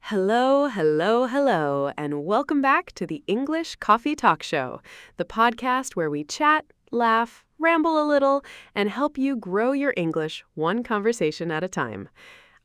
Hello, hello, hello, and welcome back to the English Coffee Talk Show, the podcast where we chat, laugh, ramble a little, and help you grow your English one conversation at a time.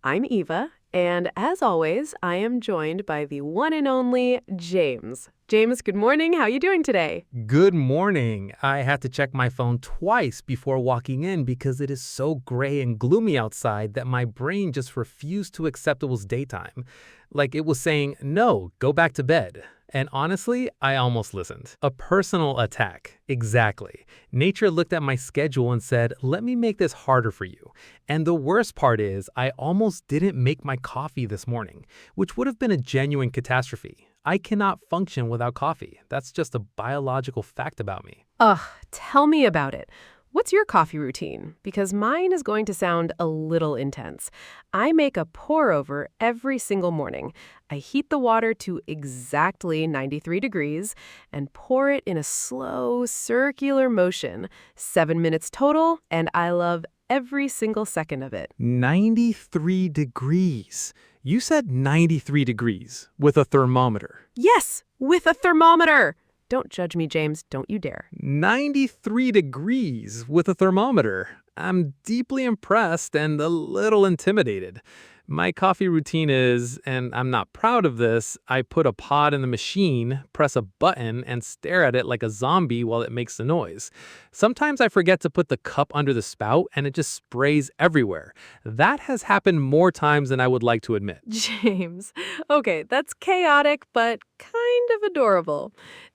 I'm Eva, and as always, I am joined by the one and only James. James, good morning. How are you doing today? Good morning. I had to check my phone twice before walking in because it is so gray and gloomy outside that my brain just refused to accept it was daytime. Like it was saying, no, go back to bed. And honestly, I almost listened. A personal attack. Exactly. Nature looked at my schedule and said, let me make this harder for you. And the worst part is, I almost didn't make my coffee this morning, which would have been a genuine catastrophe. I cannot function without coffee. That's just a biological fact about me. Ugh, tell me about it. What's your coffee routine? Because mine is going to sound a little intense. I make a pour-over every single morning. I heat the water to exactly 93 degrees and pour it in a slow, circular motion. 7 minutes total, and I love every single second of it. 93 degrees. You said 93 degrees with a thermometer. Yes, with a thermometer. Don't judge me, James. Don't you dare. 93 degrees with a thermometer. I'm deeply impressed and a little intimidated. My coffee routine is, and I'm not proud of this, I put a pod in the machine, press a button, and stare at it like a zombie while it makes the noise. Sometimes I forget to put the cup under the spout and it just sprays everywhere. That has happened more times than I would like to admit. James. Okay, that's chaotic, but kind of adorable.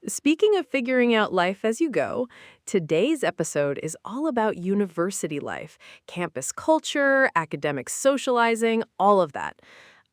Speaking of figuring out life as you go, today's episode is all about university life, campus culture, academic socializing, all of that.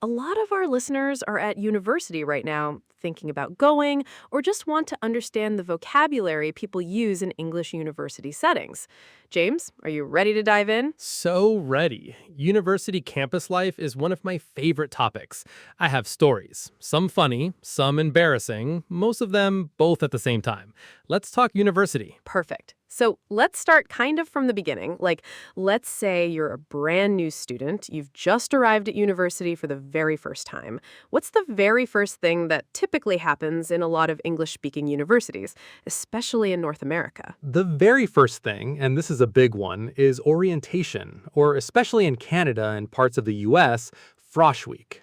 A lot of our listeners are at university right now, thinking about going, or just want to understand the vocabulary people use in English university settings. James, are you ready to dive in? So ready. University campus life is one of my favorite topics. I have stories, some funny, some embarrassing, most of them both at the same time. Let's talk university. Perfect. So let's start kind of from the beginning. Like, let's say you're a brand new student. You've just arrived at university for the very first time. What's the very first thing that typically happens in a lot of English-speaking universities, especially in North America? The very first thing, and this is a big one, is orientation, or especially in Canada and parts of the US, Frosh Week.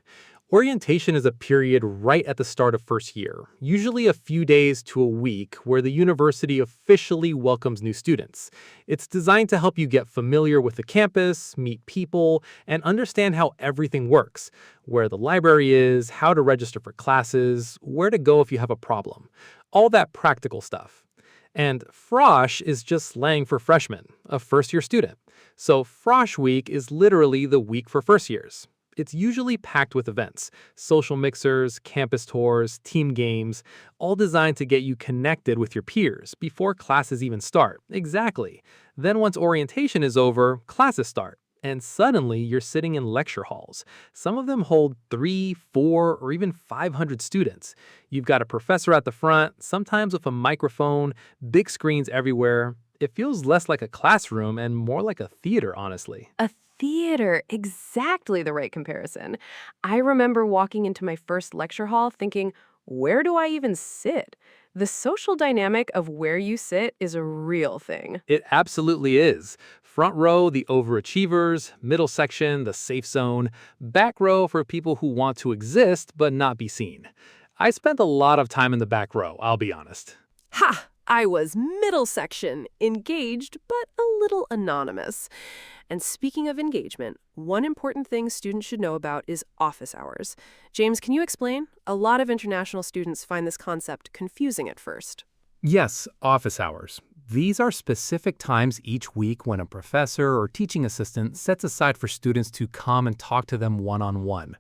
Orientation is a period right at the start of first year, usually a few days to a week, where the university officially welcomes new students. It's designed to help you get familiar with the campus, meet people, and understand how everything works, where the library is, how to register for classes, where to go if you have a problem. All that practical stuff. And Frosh is just slang for freshman, a first-year student. So Frosh Week is literally the week for first years. It's usually packed with events, social mixers, campus tours, team games, all designed to get you connected with your peers before classes even start. Exactly. Then once orientation is over, classes start. And suddenly you're sitting in lecture halls. Some of them hold 3, 4, or even 500 students. You've got a professor at the front, sometimes with a microphone, big screens everywhere. It feels less like a classroom and more like a theater, honestly. A theater, exactly the right comparison. I remember walking into my first lecture hall thinking, where do I even sit? The social dynamic of where you sit is a real thing. It absolutely is. Front row, the overachievers, middle section, the safe zone, back row for people who want to exist but not be seen. I spent a lot of time in the back row, I'll be honest. Ha! I was middle section, engaged but a little anonymous. And speaking of engagement, one important thing students should know about is office hours. James, can you explain? A lot of international students find this concept confusing at first. Yes, office hours. These are specific times each week when a professor or teaching assistant sets aside for students to come and talk to them one-on-one.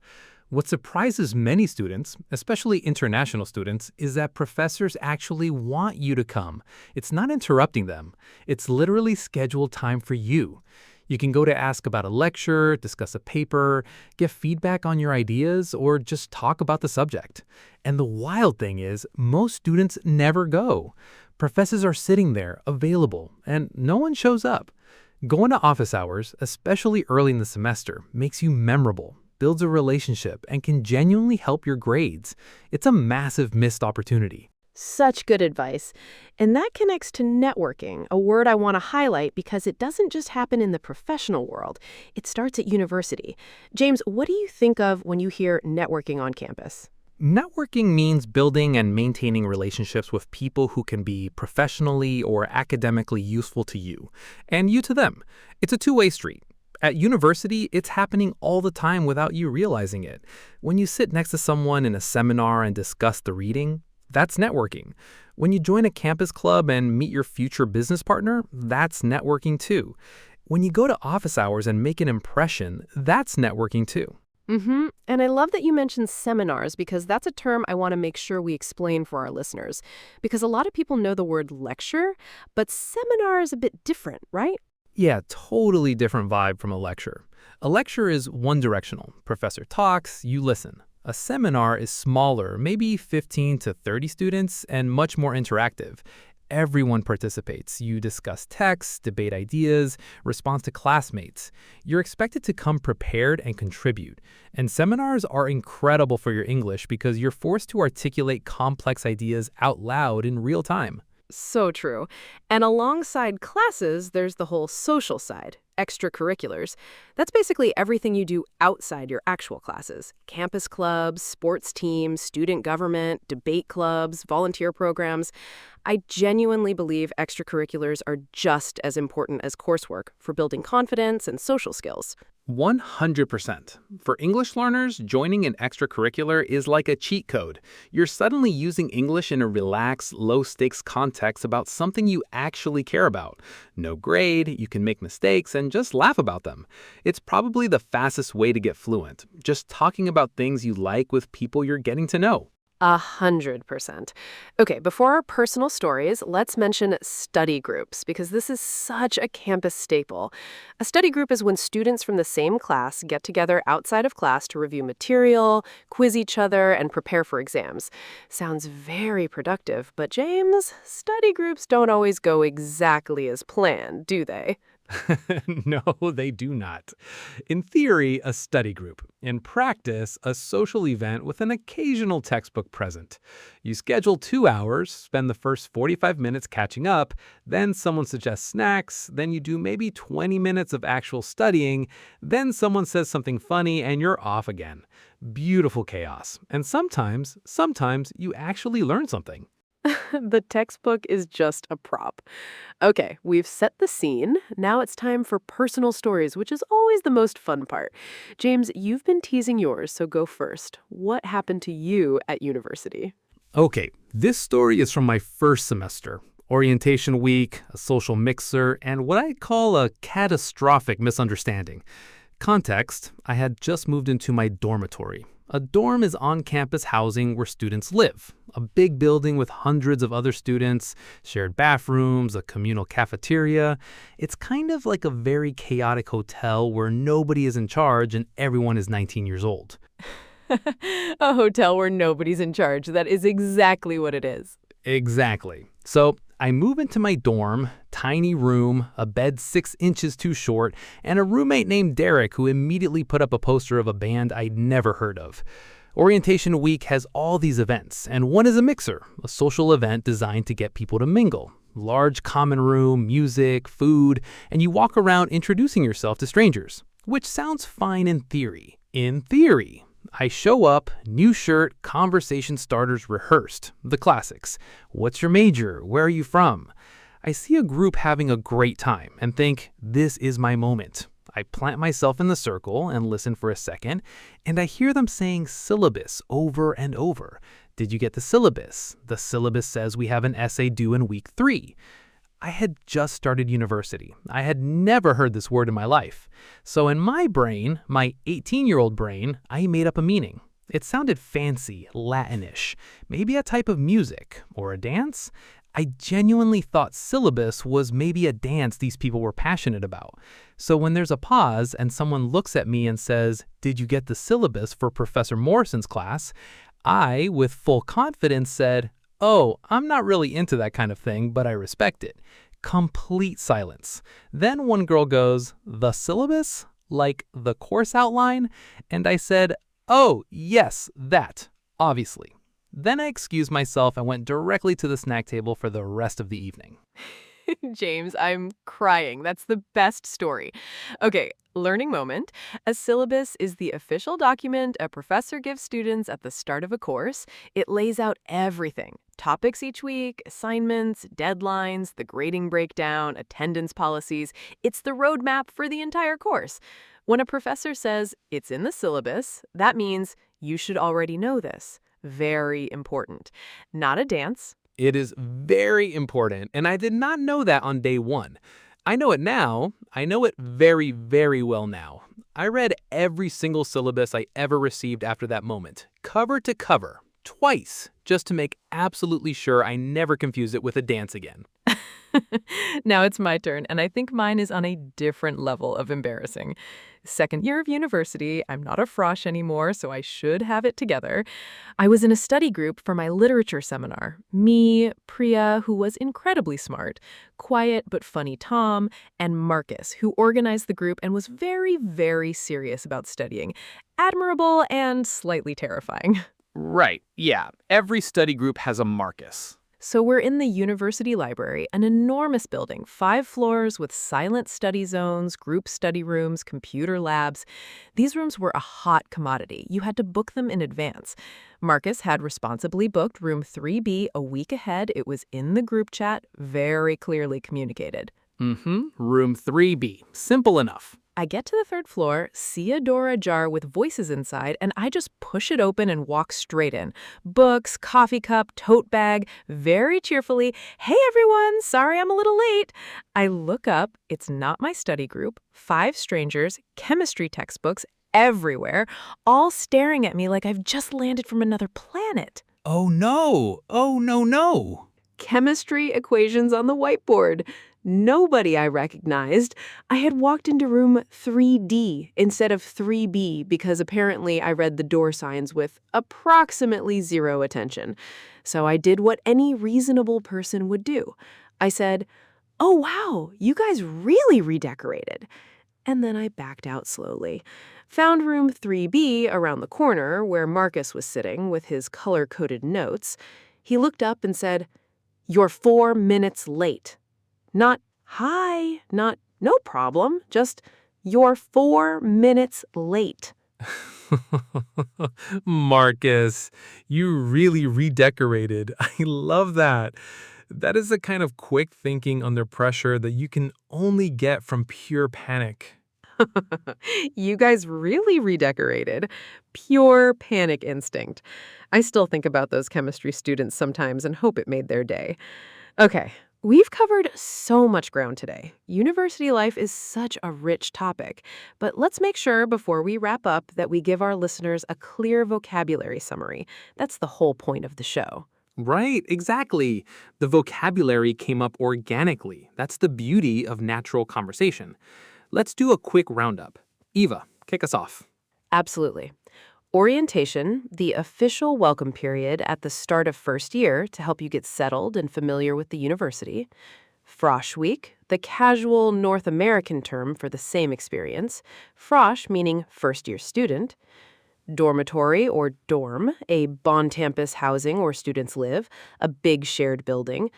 What surprises many students, especially international students, is that professors actually want you to come. It's not interrupting them. It's literally scheduled time for you. You can go to ask about a lecture, discuss a paper, get feedback on your ideas, or just talk about the subject. And the wild thing is, most students never go. Professors are sitting there, available, and no one shows up. Going to office hours, especially early in the semester, makes you memorable, builds a relationship, and can genuinely help your grades. It's a massive missed opportunity. Such good advice. And that connects to networking, a word I want to highlight because it doesn't just happen in the professional world. It starts at university. James, what do you think of when you hear networking on campus? Networking means building and maintaining relationships with people who can be professionally or academically useful to you, and you to them. It's a two-way street. At university, it's happening all the time without you realizing it. When you sit next to someone in a seminar and discuss the reading, that's networking. When you join a campus club and meet your future business partner, that's networking too. When you go to office hours and make an impression, that's networking too. And I love that you mentioned seminars because that's a term I want to make sure we explain for our listeners. Because a lot of people know the word lecture, but seminar is a bit different, right? Yeah, totally different vibe from a lecture. A lecture is one-directional. Professor talks, you listen. A seminar is smaller, maybe 15 to 30 students, and much more interactive. Everyone participates. You discuss texts, debate ideas, respond to classmates. You're expected to come prepared and contribute. And seminars are incredible for your English because you're forced to articulate complex ideas out loud in real time. So true. And alongside classes, there's the whole social side, extracurriculars. That's basically everything you do outside your actual classes. Campus clubs, sports teams, student government, debate clubs, volunteer programs. I genuinely believe extracurriculars are just as important as coursework for building confidence and social skills. 100%. For English learners, joining an extracurricular is like a cheat code. You're suddenly using English in a relaxed, low-stakes context about something you actually care about. No grade, you can make mistakes, and just laugh about them. It's probably the fastest way to get fluent, just talking about things you like with people you're getting to know. 100%. Okay, before our personal stories, let's mention study groups, because this is such a campus staple. A study group is when students from the same class get together outside of class to review material, quiz each other, and prepare for exams. Sounds very productive, but James, study groups don't always go exactly as planned, do they? No, they do not. In theory, a study group. In practice, a social event with an occasional textbook present. You schedule 2 hours, spend the first 45 minutes catching up, then someone suggests snacks, then you do maybe 20 minutes of actual studying, then someone says something funny and you're off again. Beautiful chaos. And sometimes you actually learn something. The textbook is just a prop. Okay, we've set the scene. Now it's time for personal stories, which is always the most fun part. James, you've been teasing yours, so go first. What happened to you at university? Okay, this story is from my first semester. Orientation week, a social mixer, and what I call a catastrophic misunderstanding. Context, I had just moved into my dormitory. A dorm is on-campus housing where students live. A big building with hundreds of other students, shared bathrooms, a communal cafeteria. It's kind of like a very chaotic hotel where nobody is in charge and everyone is 19 years old. A hotel where nobody's in charge. That is exactly what it is. Exactly. So I move into my dorm, tiny room, a bed 6 inches too short, and a roommate named Derek who immediately put up a poster of a band I'd never heard of. Orientation week has all these events, and one is a mixer, a social event designed to get people to mingle. Large common room, music, food, and you walk around introducing yourself to strangers, which sounds fine in theory. In theory. I show up, new shirt, conversation starters rehearsed, the classics. What's your major? Where are you from? I see a group having a great time and think, this is my moment. I plant myself in the circle and listen for a second, and I hear them saying syllabus over and over. Did you get the syllabus? The syllabus says we have an essay due in week 3. I had just started university. I had never heard this word in my life. So in my brain, my 18-year-old brain, I made up a meaning. It sounded fancy, Latinish, maybe a type of music or a dance. I genuinely thought syllabus was maybe a dance these people were passionate about. So when there's a pause and someone looks at me and says, "Did you get the syllabus for Professor Morrison's class?" I, with full confidence, said, "Oh, I'm not really into that kind of thing, but I respect it." Complete silence. Then one girl goes, "The syllabus? Like the course outline? And I said, "Oh, yes, that, obviously." Then I excused myself and went directly to the snack table for the rest of the evening. James, I'm crying. That's the best story. Okay, learning moment. A syllabus is the official document a professor gives students at the start of a course. It lays out everything. Topics each week, assignments, deadlines, the grading breakdown, attendance policies. It's the roadmap for the entire course. When a professor says it's in the syllabus, that means you should already know this. Very important. Not a dance. It is very important, and I did not know that on day one. I know it now. I know it very, very well now. I read every single syllabus I ever received after that moment, cover to cover, twice, just to make absolutely sure I never confused it with a dance again. Now it's my turn, and I think mine is on a different level of embarrassing. Second year of university, I'm not a Frosh anymore, so I should have it together. I was in a study group for my literature seminar. Me, Priya, who was incredibly smart, quiet but funny Tom, and Marcus, who organized the group and was very, very serious about studying. Admirable and slightly terrifying. Right, yeah. Every study group has a Marcus. So we're in the university library, an enormous building, 5 floors with silent study zones, group study rooms, computer labs. These rooms were a hot commodity. You had to book them in advance. Marcus had responsibly booked room 3B a week ahead. It was in the group chat, very clearly communicated. Room 3B. Simple enough. I get to the 3rd floor, see a door ajar with voices inside, and I just push it open and walk straight in. Books, coffee cup, tote bag, very cheerfully, "Hey everyone, sorry I'm a little late." I look up, it's not my study group, 5 strangers, chemistry textbooks everywhere, all staring at me like I've just landed from another planet. Oh no! Oh no, no! Chemistry equations on the whiteboard. Nobody I recognized. I had walked into room 3D instead of 3B because apparently I read the door signs with approximately 0 attention. So I did what any reasonable person would do. I said, "Oh wow, you guys really redecorated." And then I backed out slowly. Found room 3B around the corner where Marcus was sitting with his color-coded notes. He looked up and said, "You're 4 minutes late." Not, "Hi," not, "No problem," just, "You're 4 minutes late." Marcus, you really redecorated. I love that. That is the kind of quick thinking under pressure that you can only get from pure panic. You guys really redecorated. Pure panic instinct. I still think about those chemistry students sometimes and hope it made their day. Okay, we've covered so much ground today. University life is such a rich topic, but let's make sure before we wrap up that we give our listeners a clear vocabulary summary. That's the whole point of the show. Right, exactly. The vocabulary came up organically. That's the beauty of natural conversation. Let's do a quick roundup. Eva, kick us off. Absolutely. Orientation, the official welcome period at the start of first year to help you get settled and familiar with the university. Frosh Week, the casual North American term for the same experience. Frosh meaning first-year student. Dormitory or dorm, a Boncampus housing where students live, a big shared building.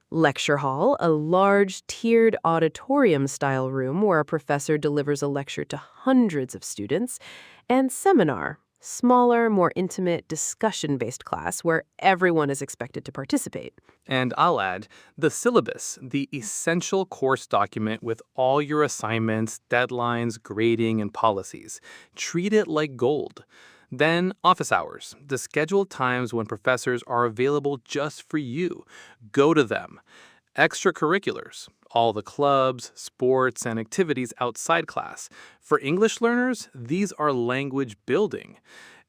Lecture hall, a large tiered auditorium-style room where a professor delivers a lecture to hundreds of students. And seminar, smaller, more intimate, discussion-based class where everyone is expected to participate. And I'll add the syllabus, the essential course document with all your assignments, deadlines, grading, and policies. Treat it like gold. Then office hours, the scheduled times when professors are available just for you. Go to them. Extracurriculars, all the clubs, sports, and activities outside class. For English learners, these are language building.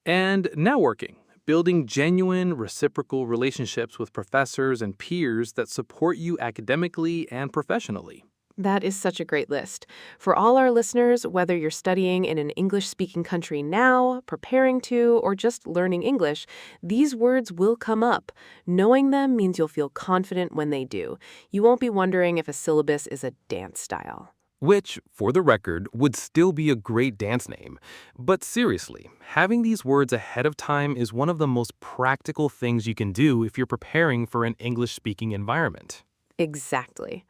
And networking, building genuine reciprocal relationships with professors and peers that support you academically and professionally. That is such a great list. For all our listeners, whether you're studying in an English-speaking country now, preparing to, or just learning English, these words will come up. Knowing them means you'll feel confident when they do. You won't be wondering if a syllabus is a dance style. which, for the record, would still be a great dance name. But seriously, having these words ahead of time is one of the most practical things you can do if you're preparing for an English-speaking environment. Exactly.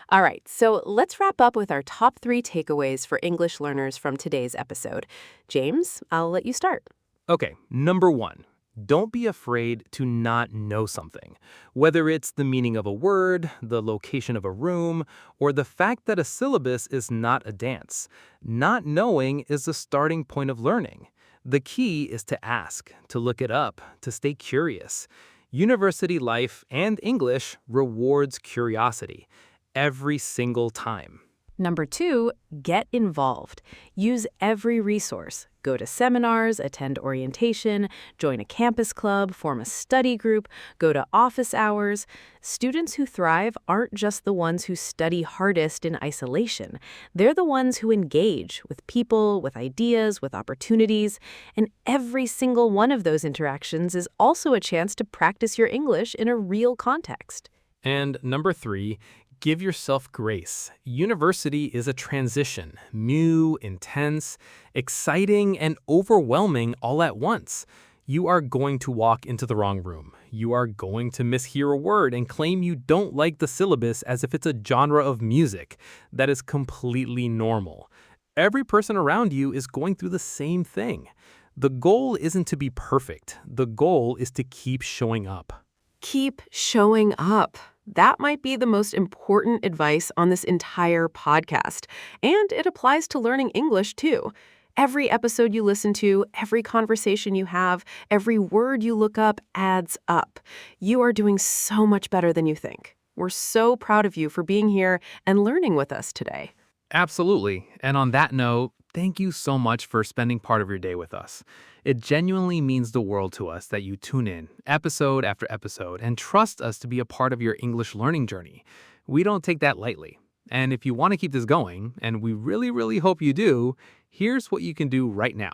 All right, so let's wrap up with our top 3 takeaways for English learners from today's episode. James, I'll let you start. Okay, number 1. Don't be afraid to not know something. Whether it's the meaning of a word, the location of a room, or the fact that a syllabus is not a dance. Not knowing is the starting point of learning. The key is to ask, to look it up, to stay curious. University life and English rewards curiosity every single time. Number 2, get involved. Use every resource. Go to seminars, attend orientation, join a campus club, form a study group, go to office hours. Students who thrive aren't just the ones who study hardest in isolation. They're the ones who engage with people, with ideas, with opportunities. And every single one of those interactions is also a chance to practice your English in a real context. And number 3, give yourself grace. University is a transition, new, intense, exciting, and overwhelming all at once. You are going to walk into the wrong room. You are going to mishear a word and claim you don't like the syllabus as if it's a genre of music. That is completely normal. Every person around you is going through the same thing. The goal isn't to be perfect. The goal is to keep showing up. Keep showing up. That might be the most important advice on this entire podcast. And it applies to learning English, too. Every episode you listen to, every conversation you have, every word you look up adds up. You are doing so much better than you think. We're so proud of you for being here and learning with us today. Absolutely. And on that note, thank you so much for spending part of your day with us. It genuinely means the world to us that you tune in episode after episode and trust us to be a part of your English learning journey. We don't take that lightly. And if you want to keep this going, and we really, really hope you do, here's what you can do right now.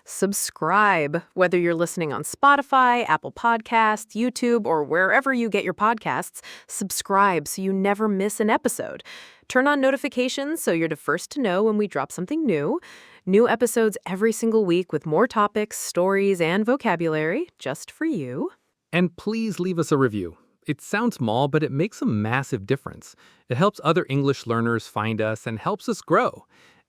Subscribe, whether you're listening on Spotify, Apple Podcasts, YouTube, or wherever you get your podcasts. Subscribe so you never miss an episode. Turn on notifications so you're the first to know when we drop something new. New episodes every single week with more topics, stories, and vocabulary just for you. And please leave us a review. It sounds small, but it makes a massive difference. It helps other English learners find us and helps us grow.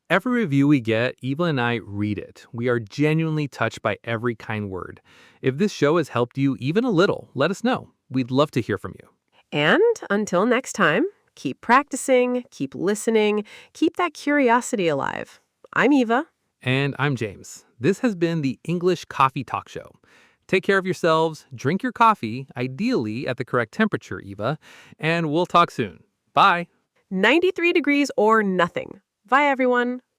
Every review we get, Eva and I read it. We are genuinely touched by every kind word. If this show has helped you even a little, let us know. We'd love to hear from you. And until next time, keep practicing, keep listening, keep that curiosity alive. I'm Eva. And I'm James. This has been the English Coffee Talk Show. Take care of yourselves, drink your coffee, ideally at the correct temperature, Eva, and we'll talk soon. Bye. 93 degrees or nothing. Bye, everyone.